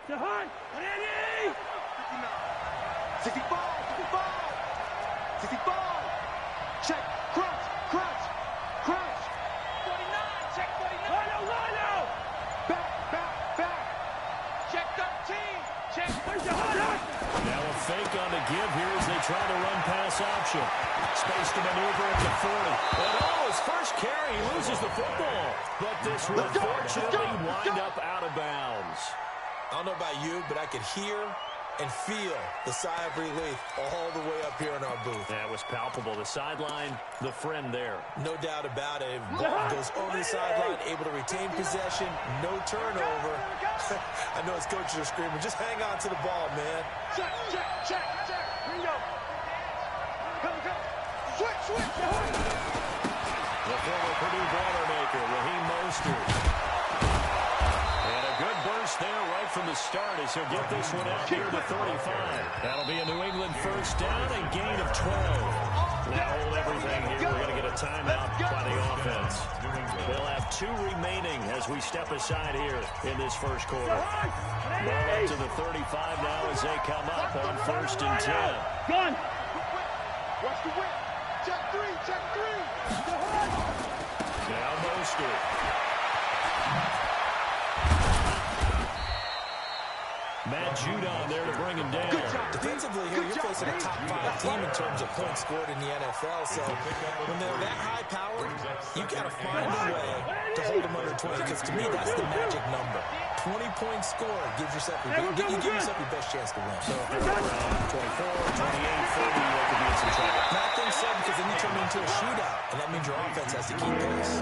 Check, crouch, crouch, crouch. 49, check 49. Lino. Back. Check 13, check. Now a fake on the give here as they try to run pass option. Space to maneuver at the 40. And his first carry, he loses the football. But this will unfortunately wind up out of bounds. I don't know about you, but I could hear and feel the sigh of relief all the way up here in our booth. That was palpable. The sideline, the friend there. No doubt about it. Ball goes over the sideline, able to retain possession, no turnover. I know his coaches are screaming, just hang on to the ball, man. Check. Ringo. Come. Switch. The former Purdue Boilermaker, Raheem Mostert. And a good burst there right from the start as he'll get this one out near the 35. That'll be a New England first down and gain of 12. Now hold everything here. We're going to get a timeout by the offense. They'll have 2 remaining as we step aside here in this first quarter. Ball up to the 35 now as they come up on 1st and 10. Gun. Watch the whip. Check 3. Now Mostert. Matt Judon there to bring him down. Defensively here, you're facing a top 5 team in terms of points scored in the NFL. So when they're that high powered, you got to find a way to hold them under 20. Because to me, that's the magic number. 20 points scored gives yourself you give yourself your best chance to win. So if they're around 24, 28, 30, they could be in some trouble. I think so, because then you turn it into a shootout, and that means your offense has to keep pace.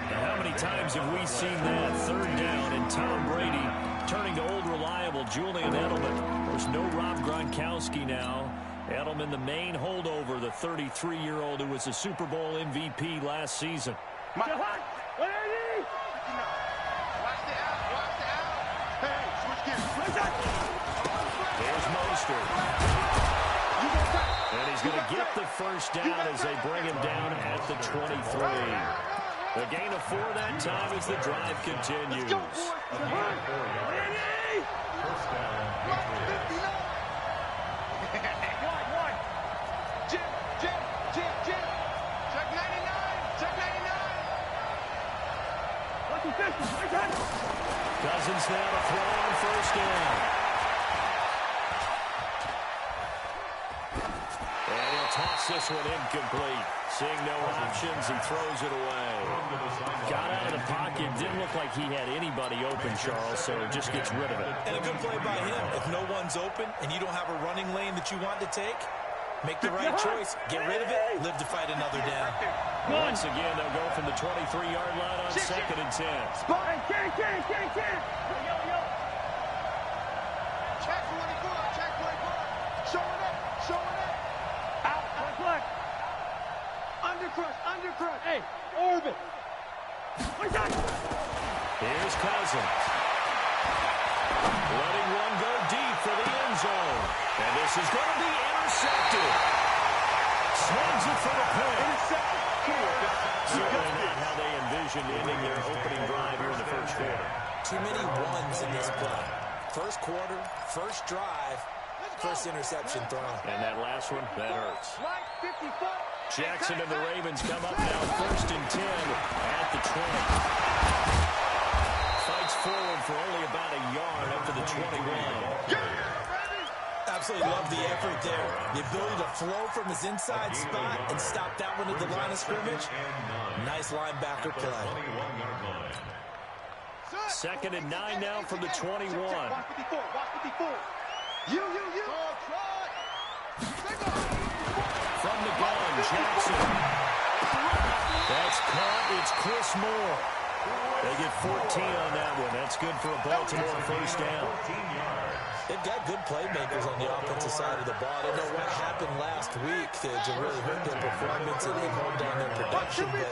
How many times have we seen that 3rd down and Tom Brady turning to old reliable Julian Edelman? There's no Rob Gronkowski now. Edelman, the main holdover, the 33-year-old who was a Super Bowl MVP last season. Watch the out. Hey, switch gears. Here's Mostert. And he's going to get the first down as they bring him down at the 23. The gain of 4 that time as the drive continues. Let's go, boys. First down. One. Jim. Check 99. Cousins now to throw on 1st down. And he'll toss this one incomplete. Seeing no options, he throws it away. Got out of the pocket. Didn't look like he had anybody open, Charles, so just gets rid of it. And a good play by him. If no one's open and you don't have a running lane that you want to take, make the right choice. Get rid of it. Live to fight another down. Once again, they'll go from the 23-yard line on 2nd and 10. Spot. Check 24. Showing up. Out. Flex. Undercrush. Hey, orbit. Here's Cousins. Letting one go deep for the end zone. And this is going to be intercepted. Snags it for the pick. Certainly not how they envisioned ending their opening drive here in the first quarter. Too many ones in this play. First quarter, first drive, first interception thrown. And that last one, that hurts. Right, 54. Jackson and the Ravens come up now 1st and 10 at the 20. Fights forward for only about a yard up to the 21. Absolutely love the effort there. The ability to flow from his inside spot and stop that one at the line of scrimmage. Nice linebacker play. 2nd and 9 now from the 21. Watch 54. You. From the gun, Jackson. That's caught. It's Chris Moore. They get 14 on that one. That's good for a Baltimore first down. They've got good playmakers on the offensive side of the ball. I don't know what happened last week to really hurt their performance and hold down their production, but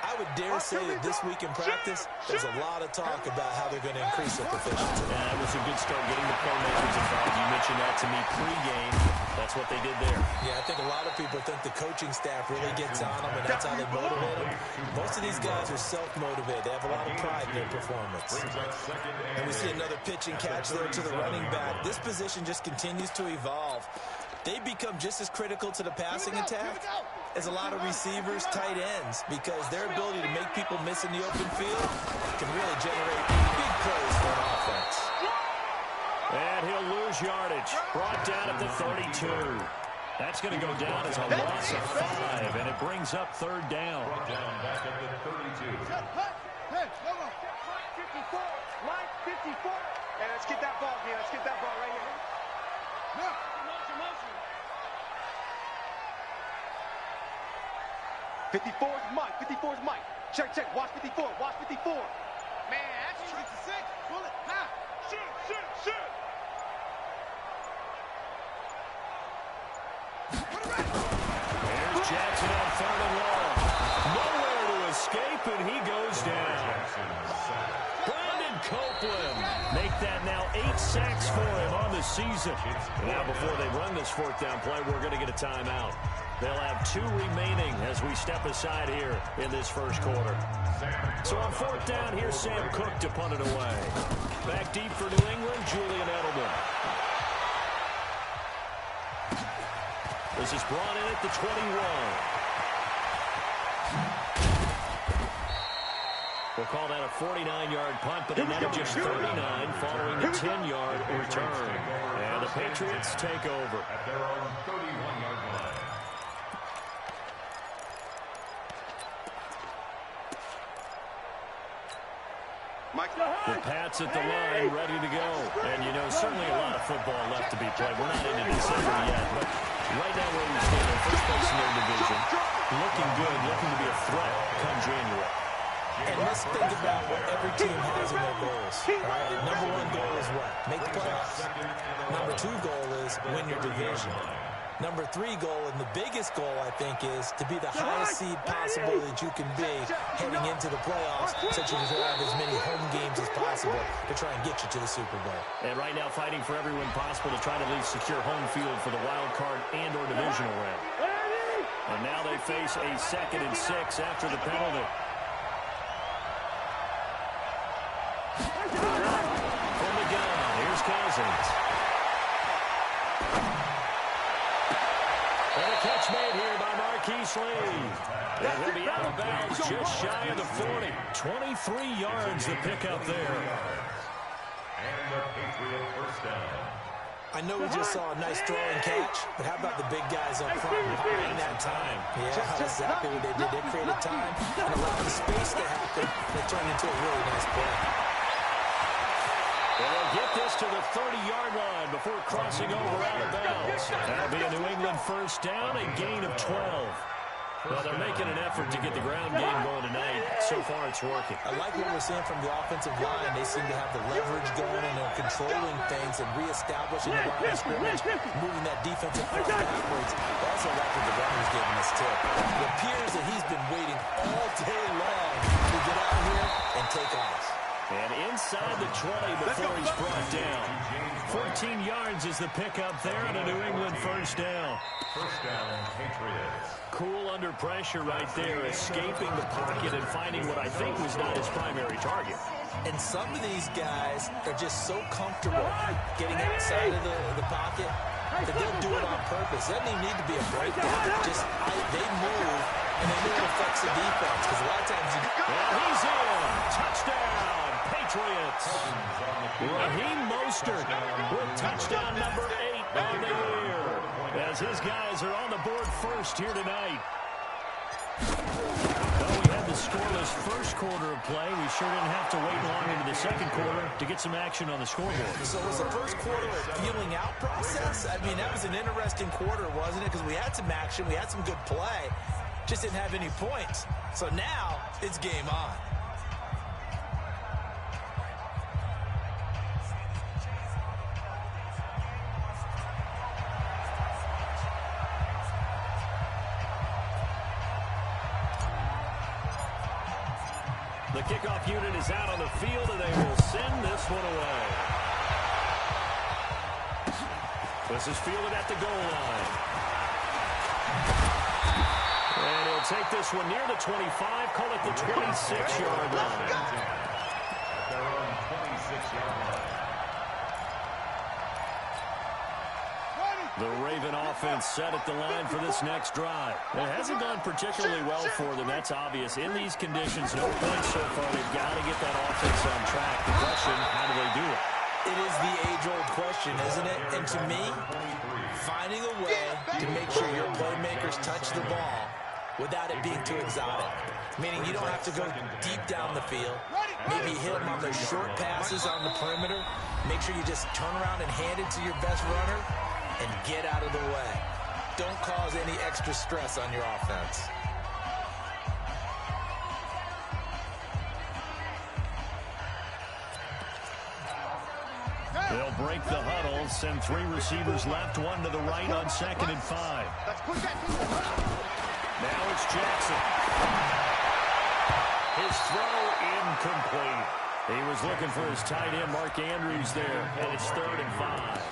I would dare say that this week in practice, there's a lot of talk about how they're going to increase their proficiency. That was a good start getting the playmakers involved. You mentioned that to me pregame. That's what they did there. Yeah, I think a lot of people think the coaching staff really gets on them, and that's how they motivate them. Most of these guys are self-motivated. They have a lot of pride in their performance. And we see another pitch and catch there to the running back. This position just continues to evolve. They become just as critical to the passing attack as a lot of receivers, tight ends, because their ability to make people miss in the open field can really generate big plays for an offense. And he'll lose yardage. Brought down at the 32. That's going to go down as a loss of 5, and it brings up third down. Brought down back at the 32. Hey, hold on. Line 54. Line 54. Hey, let's get that ball here. Let's get that ball right here. No. Motion. 54 is Mike. 54 is Mike. Check. Watch 54. Watch 54. Man, that's 6. Pull it. Ha. Shoot. Here's Jackson on third and long. Nowhere to escape, and he goes down. Brandon Copeland. Make that now 8 sacks for him on the season. Now, before they run this fourth down play, we're going to get a timeout. They'll have 2 remaining as we step aside here in this first quarter. So on fourth down, here's Sam Cook to punt it away. Back deep for New England, Julian Edelman. This is brought in at the 21. We'll call that a 49-yard punt, but it netted just 39 following the 10-yard return. And the Patriots take over. At their own 31-yard line. The Pats at the line, ready to go. And, you know, certainly a lot of football left to be played. We're not into December yet, but right now where we stand in first place in their division, looking good, looking to be a threat come January. And let's think about what every team has in their goals. Right? Number 1 goal is what? Make the playoffs. Number 2 goal is win your division. Number 3 goal, and the biggest goal, I think, is to be the highest seed possible that you can be heading into the playoffs, so you can have as many home games as possible to try and get you to the Super Bowl. And right now fighting for everyone possible to try to at least secure home field for the wild card and or divisional round. And now they face a 2nd and 6 after the penalty. From the gun, here's Cousins. And a catch made here by Marquise Lee. And he'll be out of bounds just shy of the 40. 23 yards the pickup there. And the Patriot first down. I know we just saw a nice throwing catch, but how about the big guys up front buying that time? Yeah, that's exactly what they did. They created time and allowed the space to happen. They turned into a really nice play. And they'll get this to the 30-yard line before crossing over out of bounds. That'll be a New England first down, a gain of 12. Well, they're making an effort to get the ground game going tonight. So far, it's working. I like what we're seeing from the offensive line. They seem to have the leverage going, and they're controlling things and reestablishing the line of scrimmage, moving that defensive front backwards. I also like what the runner's giving us, too. It appears that he's been waiting all day long to get out here and take off. And inside the 20 before he's brought down. 14 yards is the pickup there, and a New England first down. First down, Patriots. Cool under pressure right there, escaping the pocket and finding what I think was not his primary target. And some of these guys are just so comfortable getting outside of the pocket that they'll do it on purpose. It doesn't even need to be a breakdown. Just they move, and they know it affects the defense. Because a lot of times and he's in. Touchdown, Patriots. Raheem Mostert with touchdown number 8 on the year. As his guys are on the board first here tonight. Well, we had the scoreless first quarter of play. We sure didn't have to wait long into the second quarter to get some action on the scoreboard. So was the first quarter a feeling out process? I mean, that was an interesting quarter, wasn't it? Because we had some action, we had some good play, just didn't have any points. So now it's game on. The kickoff unit is out on the field, and they will send this one away. This is fielded at the goal line. And he'll take this one near the 25, call it the 26-yard line. At their own 26-yard line. The Raven offense set at the line for this next drive. It hasn't gone particularly well for them. That's obvious. In these conditions, no points so far. They've got to get that offense on track. The question, how do they do it? It is the age-old question, isn't it? And to me, finding a way to make sure your playmakers touch the ball without it being too exotic. Meaning you don't have to go deep down the field. Maybe hit them on those short passes on the perimeter. Make sure you just turn around and hand it to your best runner and get out of the way. Don't cause any extra stress on your offense. They'll break the huddle, send 3 receivers left, 1 to the right on 2nd and 5. Now it's Jackson. His throw incomplete. He was looking for his tight end, Mark Andrews, there, and it's 3rd and 5.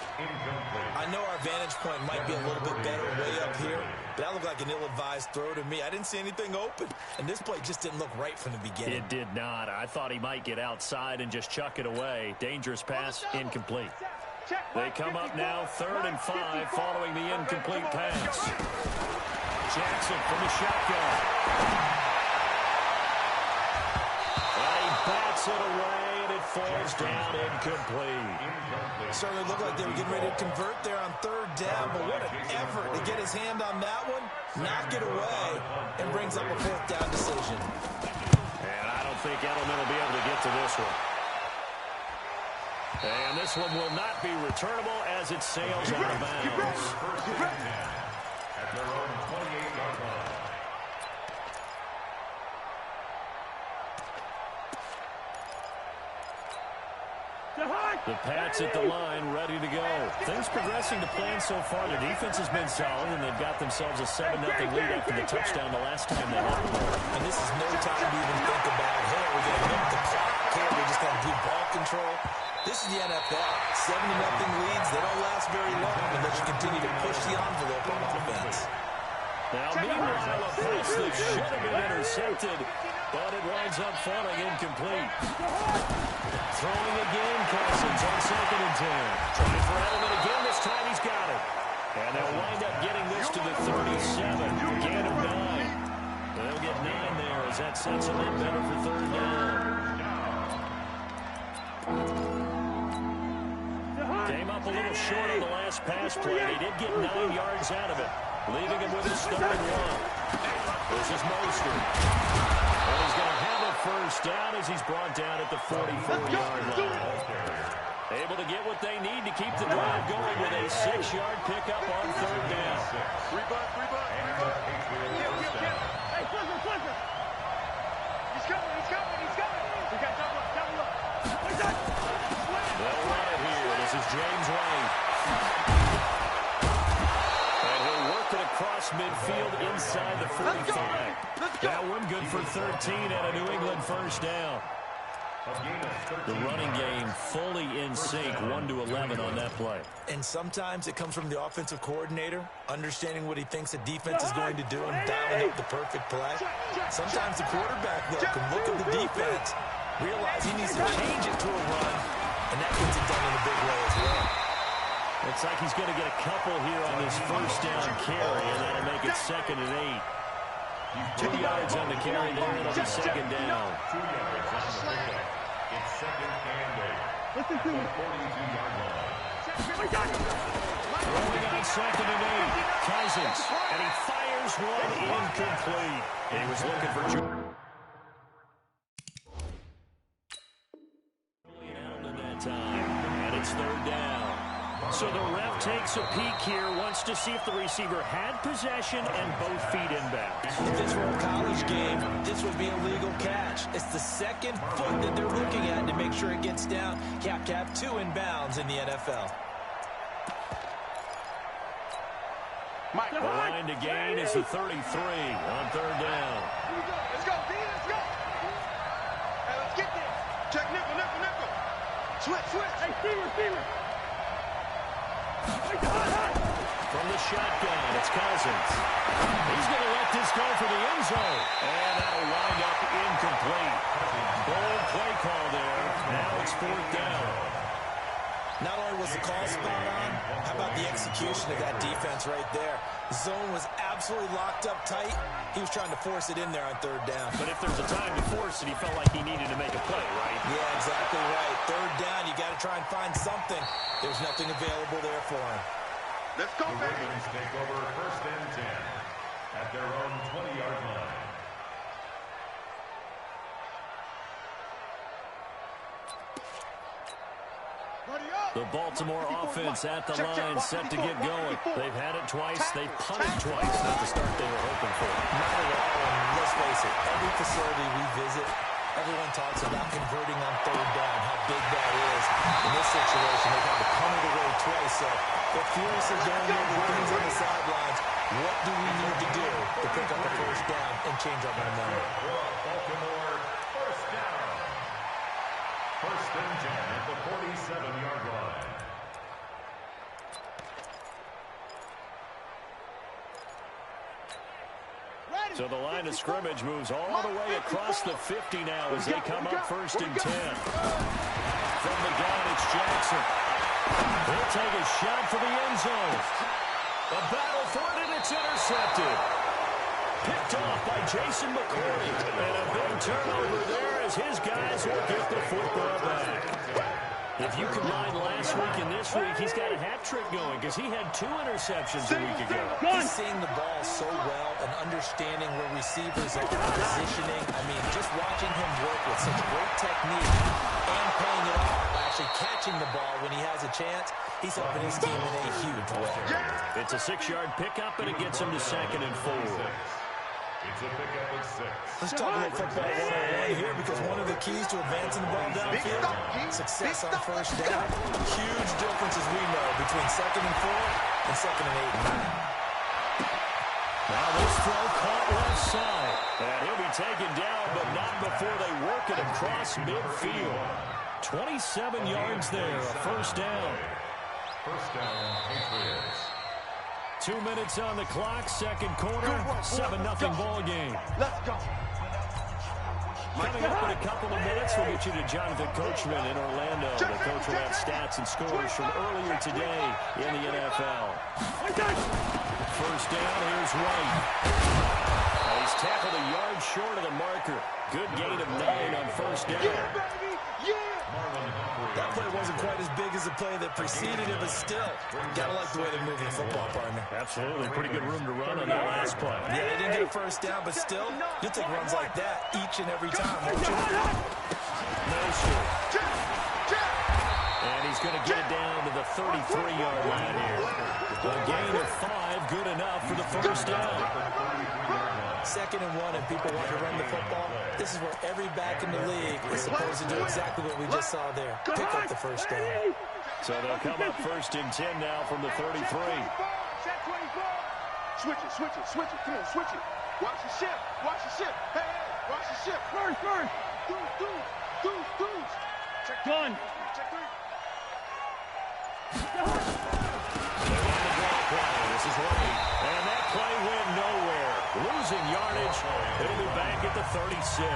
I know our vantage point might be a little bit better way up here, but that looked like an ill-advised throw to me. I didn't see anything open, and this play just didn't look right from the beginning. It did not. I thought he might get outside and just chuck it away. Dangerous pass, incomplete. They come up now, 3rd and 5, following the incomplete pass. Jackson from the shotgun. Bats it away, and it falls down incomplete. Certainly looked like they were getting ready to convert there on 3rd down, but what an effort to get his hand on that one, knock it away, and brings up a 4th down decision. And I don't think Edelman will be able to get to this one. And this one will not be returnable as it sails out of bounds. At their own 28-yard line. The Pats at the line, ready to go. Things progressing to plan so far. Their defense has been solid, and they've got themselves a 7-0 lead after the touchdown the last time they had the ball. And this is no time to even think about, hey, we're going to milk the clock. Hey, we're just going to do ball control. This is the NFL. 7-0 leads, they don't last very long unless you continue to push the envelope on offense. Now, meanwhile, a pass that should have been intercepted, but it winds up falling incomplete. Throwing again, Cousins on 2nd and 10. Trying for Edelman again. This time he's got it. And they'll wind up getting this to the 37. Gain of 9. They'll get 9 there as that sets them up better for 3rd down. Came up a little short on the last pass play. They did get 9 yards out of it, leaving him with a starting 1. This is Mostert. And he's going to have a 1st down as he's brought down at the 44-yard line. Able to get what they need to keep the drive going with a 6-yard pickup on 3rd down. Hey, Clipper. He's coming. We got double up. They'll run it here. This is James White. And he'll work it across midfield inside the 45. That one good for 13 and a New England 1st down. The running game fully in sync, 1-11 on that play. And sometimes it comes from the offensive coordinator, understanding what he thinks the defense is going to do and dialing up the perfect play. Sometimes the quarterback, though, can look at the defense, realize he needs to change it to a run, and that gets it done in a big way as well. Looks like he's going to get a couple here on this 1st down carry, and that'll make it 2nd and 8. 2 yards on the carry there, and it'll be 2nd down. 2 yards on the pickup. It's 2nd and 8. Listen to the 42-yard line. Rolling on 2nd and 8. Cousins, and he fires one incomplete. He was looking for Allen that time, and it's 3rd down. So the ref takes a peek here, wants to see if the receiver had possession and both feet inbounds. If this were a college game, this would be a legal catch. It's the 2nd foot that they're looking at to make sure it gets down. Cap 2 inbounds in the NFL. The line to gain is the 33 on 3rd down. Let's go, D, let's go. Hey, let's get there. Check nickel. Switch. Hey, receiver. From the shotgun, it's Cousins. He's going to let this go for the end zone. And that'll wind up incomplete. Bold play call there. Now it's 4th down. Not only was the call spot on, how about the execution of that defense right there? Zone was absolutely locked up tight. He was trying to force it in there on 3rd down. But if there's a time to force it, he felt like he needed to make a play, right? Yeah, exactly right. 3rd down, you got to try and find something. There's nothing available there for him. Let's go, the Ravens take over 1st and 10 at their own 20-yard line. The Baltimore offense at the line, set to get going. They've had it twice. They've punted twice. Not the start they were hoping for. Not at all. And let's face it, every facility we visit, everyone talks about converting on 3rd down, how big that is. In this situation, they've had to punt it away twice. So they're furiously going over things on the sidelines. What do we need to do to pick up a 1st down and change our momentum? Baltimore 1st down. 1st and 10 at the 47-yard line. So the line of scrimmage moves all the way across the 50 now as they come up 1st and 10. From the gun, it's Jackson. He'll take a shot for the end zone. A battle for it, and it's intercepted. Picked off by Jason McCourty. And a big turnover there as his guys will get the football back. If you combine last week and this week, he's got a hat trick going because he had 2 interceptions a week ago. He's seeing the ball so well and understanding where receivers are, positioning. I mean, just watching him work with such great technique and paying it off by actually catching the ball when he has a chance, he's helping his team in a huge way. It's a 6-yard pickup, and it gets him to 2nd and 4. It's a pickup of 6. Let's talk about football 101 here because one of the keys to advancing the ball downfield, success on 1st down. Huge differences we know between 2nd and 4 and 2nd and 8 and 9. Now this throw caught left side. And he'll be taken down, but not before they work it across midfield. 27 yards there, a 1st down. 1st down, Patriots. 2 minutes on the clock, 2nd quarter, 7-0 ball game. Let's go. Coming up in a couple of minutes, we'll get you to Jonathan Coachman in Orlando. The coach will have stats and scores from earlier today in the NFL. 1st down, here's White. He's tackled a yard short of the marker. Good gain of 9 on 1st down. That play wasn't quite as big as the play that preceded it, but still, gotta like the way they're moving the football, partner. Absolutely. Pretty good room to run on that last play. Yeah, they didn't get a 1st down, but still, you'll take runs like that each and every time, won't you? Moser. And he's going to get it down to the 33-yard line here. A gain of 5, good enough for the 1st down. 2nd and 1, and people want to run the football. This is where every back in the league is supposed to do exactly what we just saw there. Pick up the 1st down. So they'll come up 1st and 10 now from the 33. Switch it. Come on, switch it. Watch the ship. Hey, watch the ship. First. Deuce. Check gun. Check 3. This is White. And that play went nowhere. Losing yardage. It'll be back at the 36.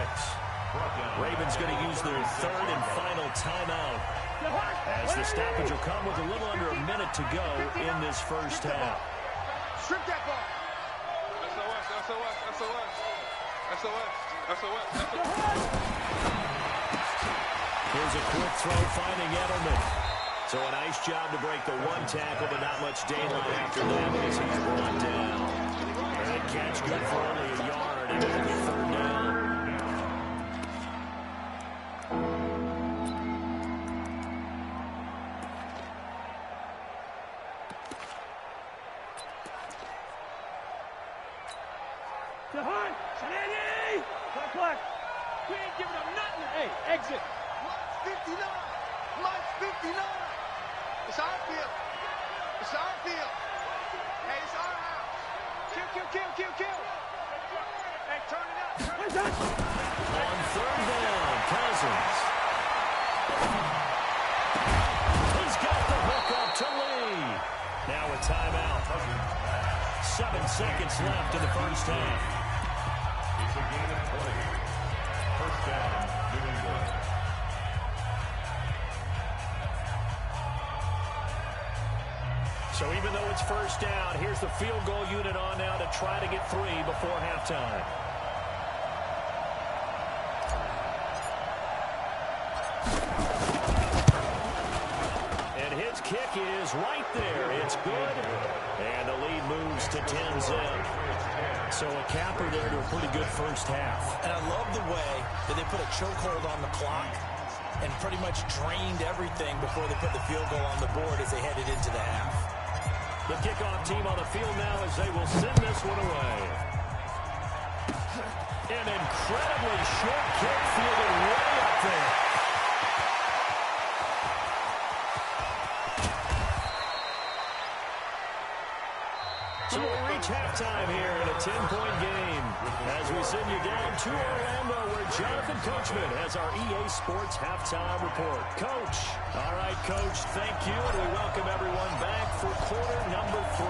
Ravens going to use their 3rd and final timeout as the stoppage will come with a little under a minute to go in this 1st half. Strip that ball. SOS. Here's a quick throw finding Edelman. So a nice job to break the 1 tackle, but not much daylight after that as he's brought down. And a catch good for only a yard, and it'll be 3rd down. Clock. We ain't giving up nothing. Hey, exit. Line 59. It's our field. Hey, it's our house. Kill. Hey, turn it up. On 3rd down, Cousins. He's got the hook up to Lee. timeout. 7 seconds left in the first half. It's a gain of 20. First down, New England. So even though it's first down, here's the field goal unit on now to try to get 3 before halftime. And his kick is right there. It's good. And the lead moves to 10-zip. So a capper there to a pretty good first half. And I love the way that they put a chokehold on the clock and pretty much drained everything before they put the field goal on the board as they headed into the half. The kickoff team on the field now as they will send this one away. An incredibly short kick fielded way up there. So we reach halftime here in a 10-point game as we send you down to Orlando where Jonathan Coachman has our EA Sports halftime report. Coach. All right, Coach, thank you, and we welcome everyone back for quarter number 3.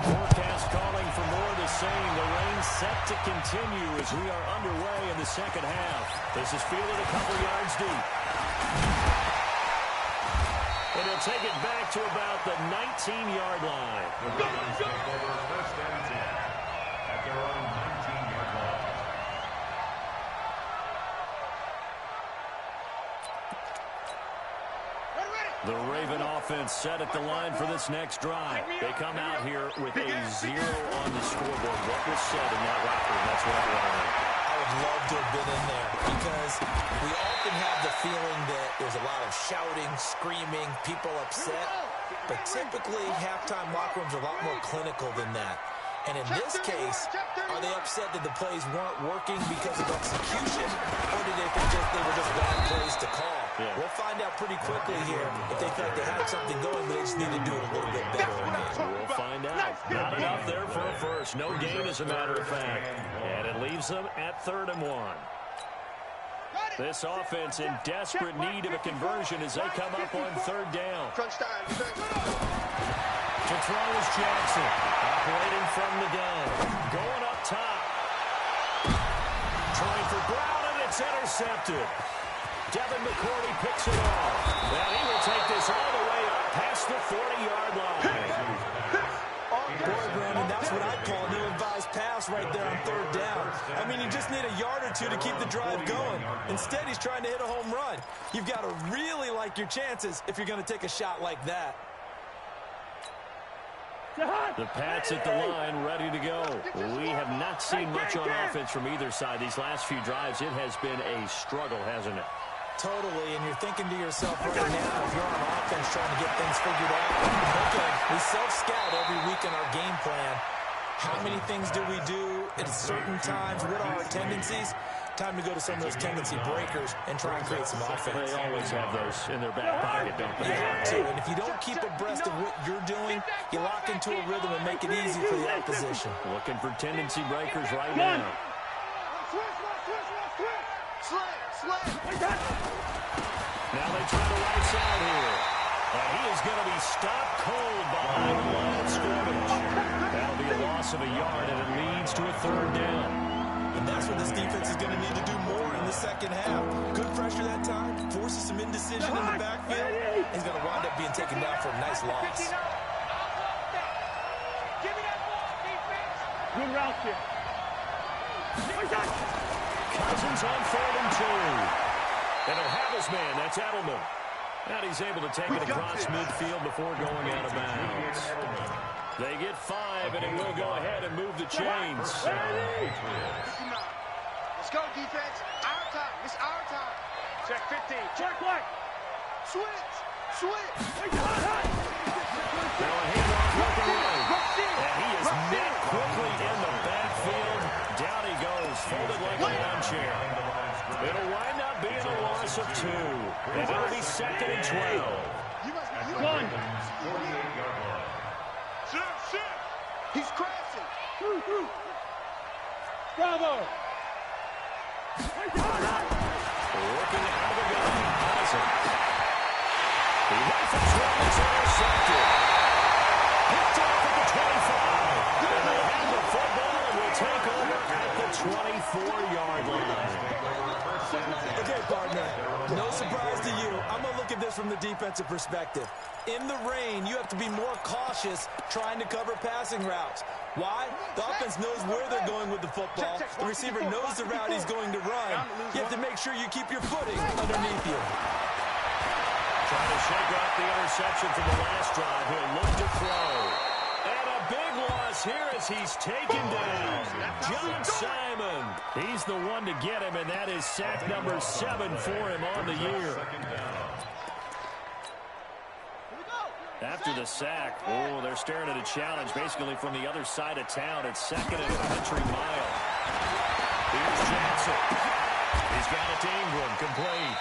Forecast calling for more of the same. The rain set to continue as we are underway in the second half. This is fielded a couple yards deep. And he'll take it back to about the 19-yard line. The Ravens take over first and 10 at their own 19-yard line. The Raven offense set at the line for this next drive. They come out here with a 0 on the scoreboard. What was said in that locker room? That's what I want to know. I would love to have been in there because we often have the feeling that there's a lot of shouting, screaming, people upset. But typically, halftime locker rooms are a lot more clinical than that. And in this case, are they upset that the plays weren't working because of execution, or did they think they were just bad plays to call? Yeah. We'll find out pretty quickly here if they thought they had something going, but they just need to do it a little bit better or not. We'll find out. Not enough there for a first. No gain, as a matter of fact. And it leaves them at 3rd and 1. This offense in desperate need of a conversion as they come up on 3rd down. To throw is Jackson, operating from the gun. Going up top. Trying for Brown, and it's intercepted. Devin McCourty picks it off. And he will take this all the way up past the 40-yard line. Boy, Brandon, that's what I'd call an ill-advised pass right there on 3rd down. I mean, you just need a yard or two to keep the drive going. Instead, he's trying to hit a home run. You've got to really like your chances if you're going to take a shot like that. The Pats at the line, ready to go. We have not seen much on offense from either side. These last few drives, it has been a struggle, hasn't it? Totally, and you're thinking to yourself right now, if you're on offense trying to get things figured out, okay, we self-scout every week in our game plan. How many things do we do at certain times? What are our tendencies? Time to go to some of those tendency breakers and try and create some offense. They always have those in their back pocket, don't they? You have to, and if you don't keep abreast of what you're doing, you lock into a rhythm and make it easy for the opposition. Looking for tendency breakers right now. Now they try the right side here. And he is going to be stopped cold behind the line of scrimmage. That'll be a loss of a yard, and it leads to a 3rd down. And that's what this defense is going to need to do more in the second half. Good pressure that time, forces some indecision in the backfield. He's going to wind up being taken down for a nice loss. Good route here. Cousins on 3rd and 2. And he'll have his man. That's Edelman. And he's able to take it across midfield before going out of bounds. They get 5, and it will go ahead and move the chains. Let's go, defense. Our time. It's our time. Check 15. Check what? Switch. Now a handoff broken away. And he is met quickly in the backfield. Down he goes, folded like a lawn chair. It'll wind up being a loss of 2. And it'll be 2nd and 12. One. 48-yard line. Sit. He's crashing. Bravo. Looking out of the gun. He rifles one. It's intercepted. Picked at this from the defensive perspective. In the rain, you have to be more cautious trying to cover passing routes. Why? The offense knows where they're going with the football. The receiver knows the route he's going to run. You have to make sure you keep your footing underneath you. Trying to shake off the interception from the last drive. He'll look to throw. And a big loss here as he's taken down. John Simon. He's the one to get him, and that is sack number 7 for him on the year. After the sack, oh, they're staring at a challenge basically from the other side of town. It's 2nd and a country mile. Here's Jackson. He's got it to Ingram, complete.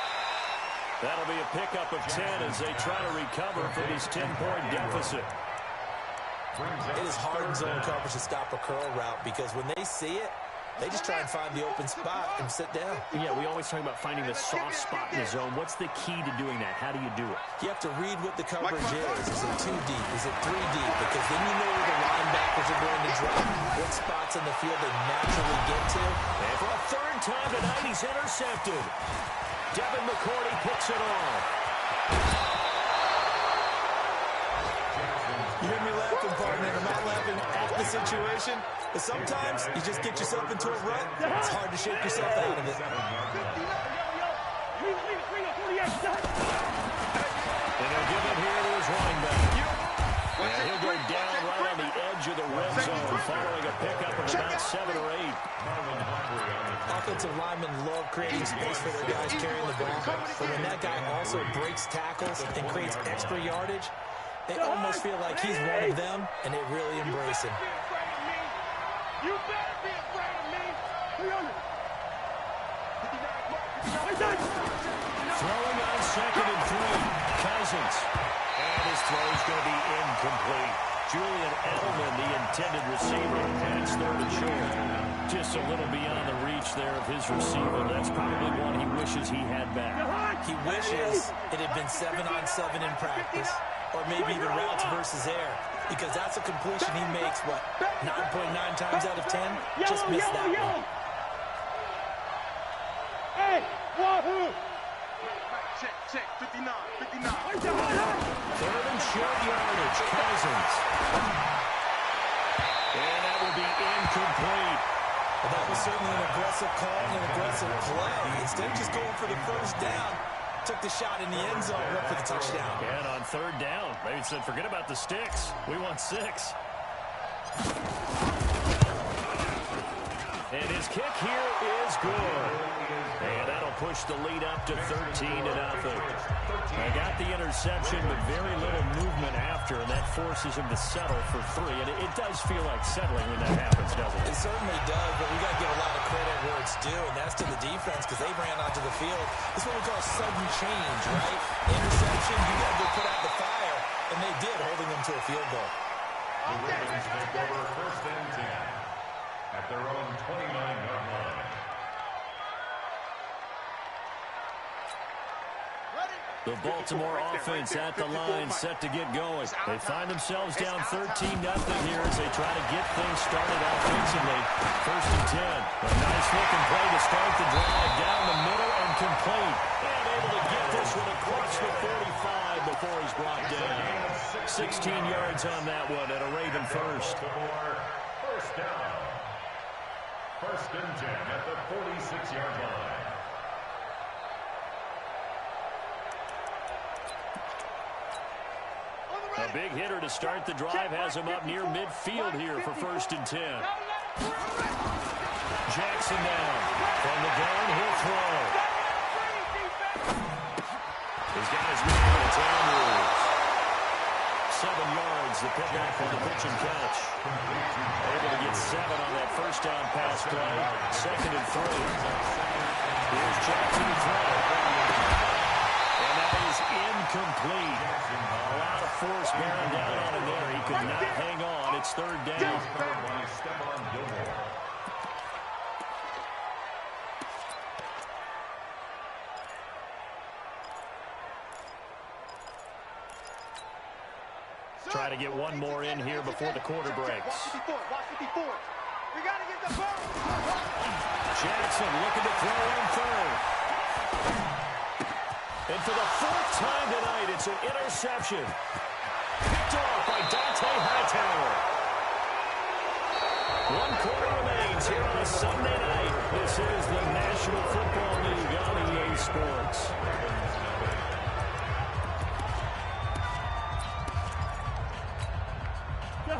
That'll be a pickup of 10 as they try to recover from this 10-point deficit. It is hard in zone coverage to stop a curl route because when they see it, they just try and find the open spot and sit down. Yeah, we always talk about finding the soft spot in the zone. What's the key to doing that? How do you do it? You have to read what the coverage is. Is it 2 deep? Is it 3 deep? Because then you know where the linebackers are going to drop, what spots in the field they naturally get to. And for a 3rd time tonight, he's intercepted. Devin McCourty picks it off. You hear me laughing, partner. I'm not laughing at the situation, but sometimes you just get yourself into a rut. It's hard to shake yourself out of it. And they'll give it here to his running back. And he'll go down right on the edge of the red zone following a pickup of about 7 or 8. Offensive linemen love creating space for their guys carrying the ball, but when that guy also breaks tackles and creates extra yardage, they almost feel like he's one of them, and they really embrace him. You better be afraid of me. Throwing on 2nd and 3, Cousins. And his throw's going to be incomplete. Julian Edelman, the intended receiver, pass 3rd and short. Just a little beyond the reach there of his receiver. That's probably one he wishes he had back. He wishes it had been 7-on-7 in practice, or maybe even routes versus air, because that's a completion he makes, 9.9 times out of 10? Just missed that one. Hey, wahoo! Check, 59. 3rd and short yardage, Cousins. And that will be incomplete. Well, that was certainly an aggressive call and an aggressive play. Instead of just going for the 1st down, took the shot in the end zone, went for the touchdown. And on 3rd down, they said, forget about the sticks. We want 6. And his kick here is good. And that'll push the lead up to 13-0. I got the interception, but very little movement after, and that forces him to settle for 3. And it does feel like settling when that happens, doesn't it? It certainly does, but we got to give a lot of credit where it's due, and that's to the defense because they ran onto the field. This is what we call sudden change, right? Interception, you got to go put out the fire, and they did, holding them to a field goal. The Ravens take over 1st and 10 at their own 29-yard line. The Baltimore offense at the line, set to get going. They find themselves down 13-0 here as they try to get things started offensively. 1st and 10. A nice looking play to start the drive down the middle and complete. And able to get this one across the 45 before he's brought down. 16 yards on that one and a Raven first. 1st down. 1st and 10 at the 46-yard line. A big hitter to start the drive has him up near midfield here for 1st and 10. Jackson down. From the gun, he'll throw. He's got his man, and it's Andrews. 7 yards, the pickup on the pitch and catch. Able to get 7 on that 1st down pass play. 2nd and 3. Here's Jackson to throw. And that is incomplete. A lot of force bearing down on him there. He could not hang on. It's 3rd down. Try to get one more in here before the quarter breaks. We got to get the ball. Jackson looking to throw in 3rd. And for the fourth time tonight, it's an interception. Picked off by Dante Hightower. 1 quarter remains here on a Sunday night. This is the National Football League on EA Sports.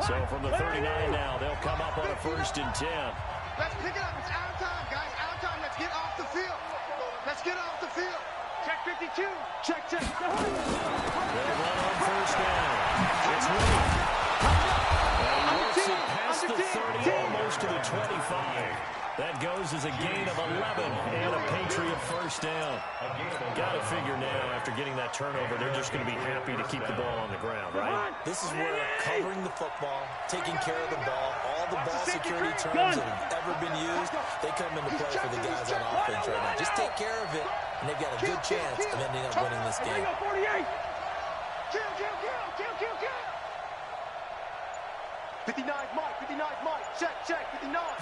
So from the 39 now, they'll come up on a 1st and 10. Let's pick it up. It's out of time, guys. Out of time. Let's get off the field. Let's get off the field. Check 52. Check. They'll run on 1st down. It's Williams. And he works it past the 30, almost to the 25. That goes as a gain of 11 and a Patriot 1st down. Got to figure now, after getting that turnover, they're just going to be happy to keep the ball on the ground, right? This is where covering the football, taking care of the ball, all the ball security terms that have ever been used, they come into play for the guys on offense right now. Just take care of it, and they've got a good chance of ending up winning this game. Kill. 59's Mike. Check. 59. Now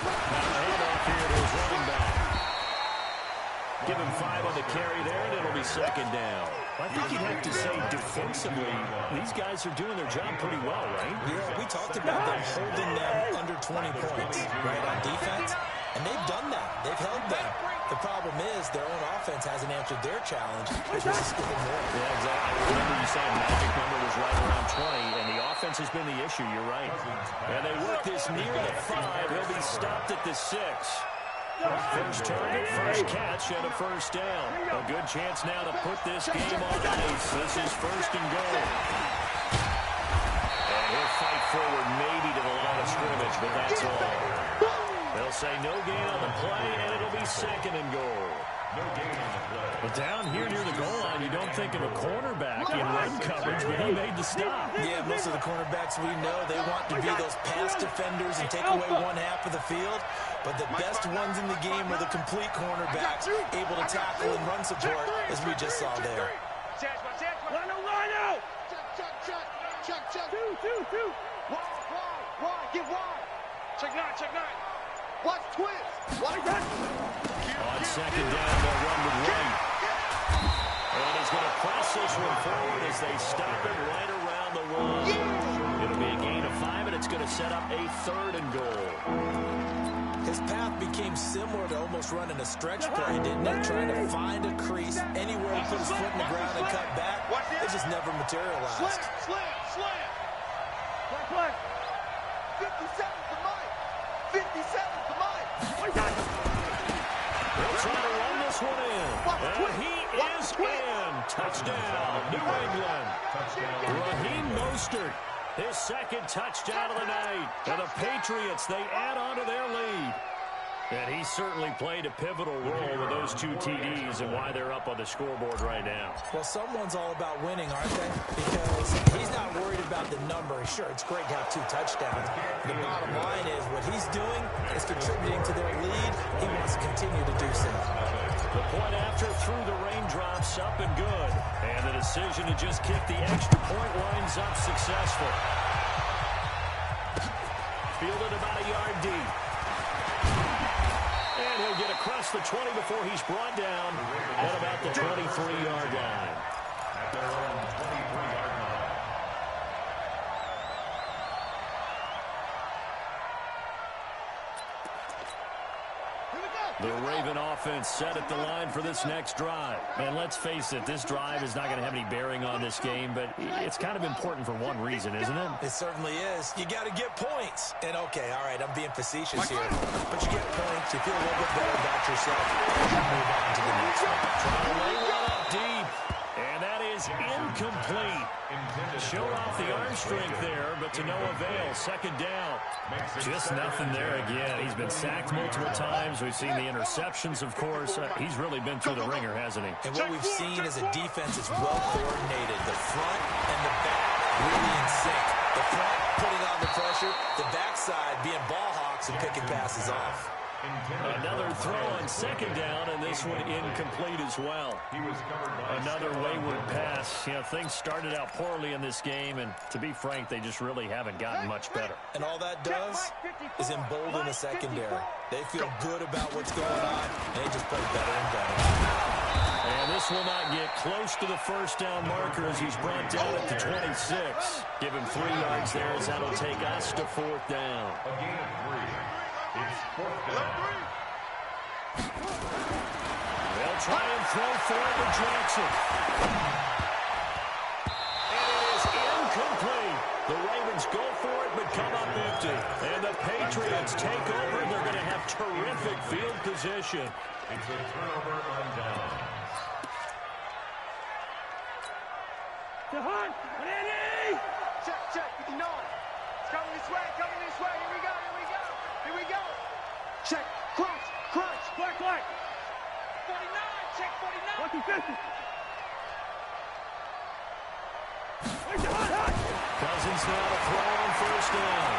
handoff here to his running back. Give him 5 on the carry there, and it'll be 2nd down. I think you'd have to say defensively, these guys are doing their job pretty well, right? Yeah, we talked about them holding them under 20 points, right, on defense, and they've done that. They've held them. The problem is their own offense hasn't answered their challenge, which is scoring more. Yeah, exactly. I remember you saying magic number was right around 20, and the offense has been the issue. You're right. And they work this near the 5. He'll be stopped at the 6. First target, first catch, and a 1st down. A good chance now to put this game on ice. This is 1st and goal. And he'll fight forward maybe to the line of scrimmage, but that's all. They'll say no gain on the play, and it'll be 2nd and goal. No gain on the play. But down here near the goal line, you don't think of a cornerback in run coverage, but he made the stop. Yeah, most of the cornerbacks we know, they want to be those pass defenders and take away one half of the field. But the best ones in the game are the complete cornerbacks, able to tackle and run support, as we just saw there. Line out. Check. 2. Wide. Get wide. Check 9. Watch twist. Watch that. On 2nd down, they'll run with White. And he's going to press this one forward as they stop it right around the 1. It'll be a gain of 5, and it's going to set up a 3rd and goal. His path became similar to almost running a stretch play, didn't it? Trying to find a crease, anywhere to put his foot in the ground and cut back. It just never materialized. Slam. Play. 57 for Mike. 57 for Mike. They'll try to run this one in. And he is in. Touchdown, New England. Raheem Mostert, his 2nd touchdown of the night. And the Patriots, they add on to their lead. And he certainly played a pivotal role with those 2 TDs and why they're up on the scoreboard right now. Well, someone's all about winning, aren't they? Because he's not worried about the number. Sure, it's great to have 2 touchdowns. The bottom line is what he's doing is contributing to their lead. He wants to continue to do so. The point after through the raindrops, up and good. And the decision to just kick the extra point winds up successful. Fielded about a yard deep. And he'll get across the 20 before he's brought down at about the 23-yard line. At their own 23-yard line. The Raven offense set at the line for this next drive. And let's face it, this drive is not going to have any bearing on this game, but it's kind of important for one reason, isn't it? It certainly is. You got to get points. And okay, all right, I'm being facetious here. But you get points, you feel a little bit better about yourself, and you move on to the next one. Trying to lay one up deep. And that is incomplete. Showed off the arm strength there, but to no avail. 2nd down. Just nothing there again. He's been sacked multiple times. We've seen the interceptions, of course. He's really been through the ringer, hasn't he? And what we've seen is a defense that's well coordinated. The front and the back really in sync. The front putting on the pressure. The backside being ball hawks and picking passes off. Another throw on 2nd down, and this one incomplete as well. Another wayward pass. You know, things started out poorly in this game, and to be frank, they just really haven't gotten much better. And all that does is embolden the secondary. They feel good about what's going on, and they just play better and better. And this will not get close to the first down marker as he's brought down at the 26. Give him 3 yards there as that'll take us to 4th down. A gain of 3. It's 4th down. They'll try and throw for it to Jackson. And it is incomplete. The Ravens go for it but come up empty. And the Patriots take over. They're going to have terrific field position. It's a turnover on down. Jahan, ready? Check, 59. It's coming this way, Here we go. Check, crunch. Clark. 49, check 49. Lucky 50. Where's Jahan? Cousins now to throw on first down.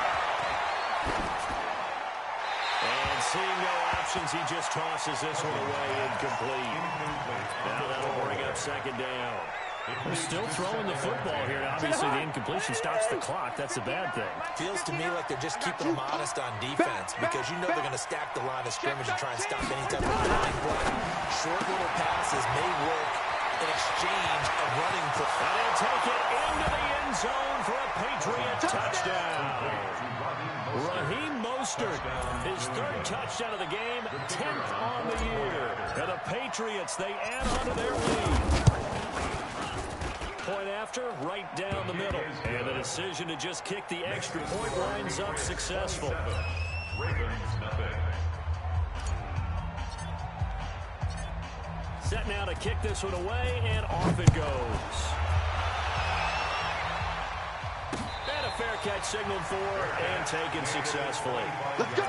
And seeing no options, he just tosses this one away, incomplete. Now that'll bring up 2nd down. They're still throwing the football here. Obviously, the incompletion stops the clock. That's a bad thing. Feels to me like they're just keeping them honest on defense because you know they're going to stack the line of scrimmage and try and stop any type of line play. Short little passes may work in exchange of running. And he'll take it into the end zone for a Patriot touchdown. Raheem Mostert, his 3rd touchdown of the game, 10th on the year. And the Patriots, they add on to their lead. Point after, right down the middle. And the decision to just kick the extra point winds up successful. Ravens nothing. Set now to kick this one away, and off it goes. And a fair catch signaled for and taken successfully. Let's go.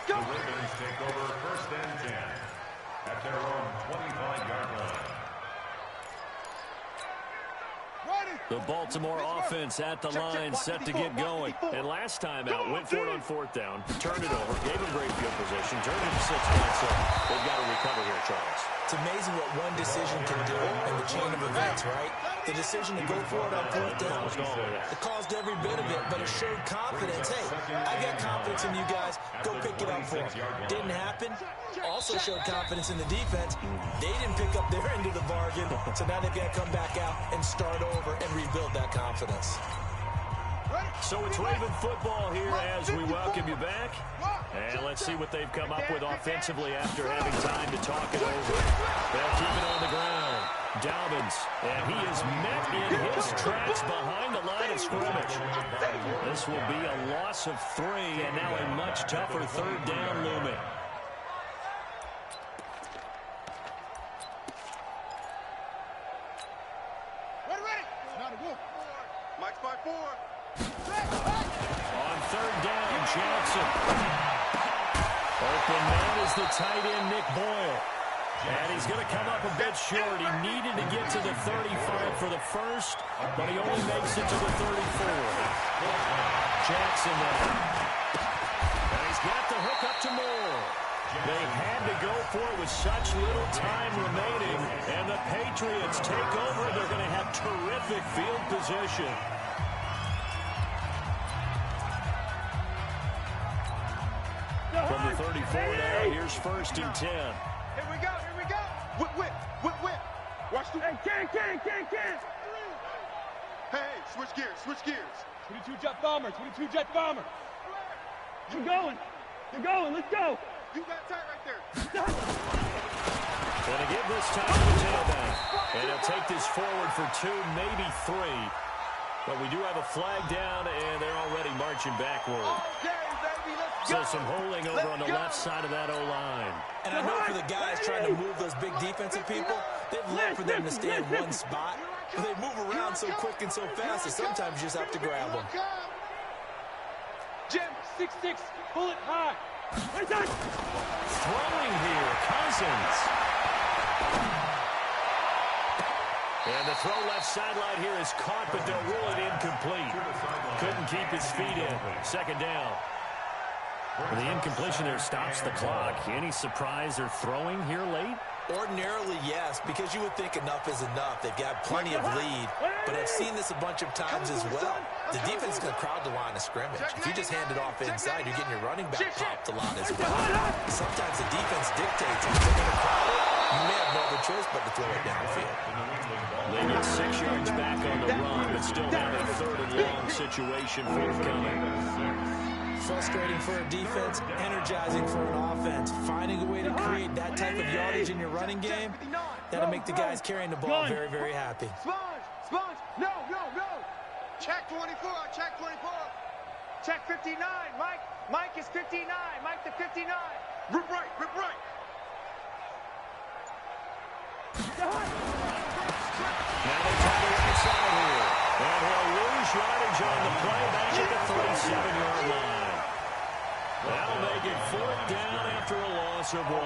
The Ravens take over 1st and 10 at their own 25-yard line. The Baltimore offense at the line, set to get going. And last time out, went for it on 4th down, turned it over, gave him great field position, turned it to 6 points. So they've got to recover here, Charles. It's amazing what one decision can do in the chain of events, right? The decision to go for it on 4th down, it caused every bit of it, but it showed confidence. Hey, I got confidence in you guys. Go pick it up for me. Didn't happen. Also showed confidence in the defense. They didn't pick up their end of the bargain, so now they've got to come back out and start over and rebuild that confidence. So it's Raven football here as we welcome you back. And let's see what they've come up with offensively after having time to talk it over. They'll keep it on the ground. Dobbins, and he is met in his tracks behind the line of scrimmage. This will be a loss of 3, and now a much tougher 3rd down looming. Mike's by 4. On 3rd down, Jackson. Open man is the tight end, Nick Boyle. And he's going to come up a bit short. He needed to get to the 35 for the first, but he only makes it to the 34. Jackson now. And he's got the hook up to Moore. They had to go for it with such little time remaining, and the Patriots take over. They're going to have terrific field position. From the 34 now, here's 1st and 10. Here we go. Whip. Watch the... Hey, can. Hey, switch gears. 22 jet bomber. You're going, let's go. You got tight right there. Going to give this time to the tailback. And he'll take this forward for 2, maybe 3. But we do have a flag down, and they're already marching backward. Okay, baby, let's So go. some holding over on the left side of that O-line. And I know for the guys trying to move those big defensive people, they'd love for them to stay in one spot. But they move around so quick and so fast that sometimes you just have to grab them. Jim, 6'6", bullet high. Throwing here, Cousins. And the throw left sideline here is caught, but they'll rule it incomplete. Couldn't keep his feet in. 2nd down. Well, the incompletion there stops the clock. Any surprise they're throwing here late? Ordinarily, yes, because you would think enough is enough. They've got plenty of lead, but I've seen this a bunch of times as well. The defense is going to crowd the line of scrimmage. If you just hand it off inside, you're getting your running back popped a lot as well. Sometimes the defense dictates if they're going to crowd it, You may have no other choice but to throw it downfield. They get 6 yards back on the run, but still have a third and long situation forthcoming. Frustrating for a defense, energizing for an offense. Finding a way to create that type of yardage in your running game, that'll make the guys carrying the ball very, very happy. Sponge, no. Check 24, check 24. Check 59, Mike is 59, Mike the 59. Rip right. Now they try the right side here. And he'll lose yardage on the play back at the 37-yard line. That'll make it 4th down after a loss of 1.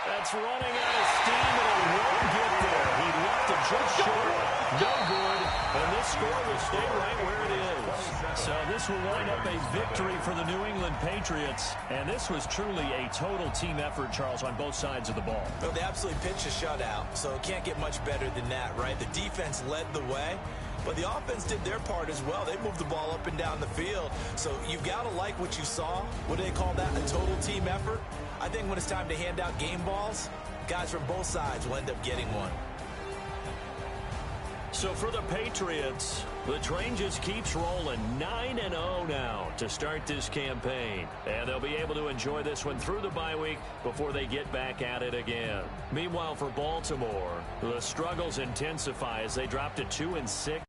That's running out of steam, and it won't get there. He left it just short. No good. And this score will stay right where it is. So this will wind up a victory for the New England Patriots. And this was truly a total team effort, Charles, on both sides of the ball. Well, they absolutely pitched a shutout, so it can't get much better than that, right? The defense led the way, but the offense did their part as well. They moved the ball up and down the field. So you've got to like what you saw. What do they call that? A total team effort? I think when it's time to hand out game balls, guys from both sides will end up getting one. So for the Patriots, the train just keeps rolling. 9-0 now to start this campaign. And they'll be able to enjoy this one through the bye week before they get back at it again. Meanwhile, for Baltimore, the struggles intensify as they drop to 2-6.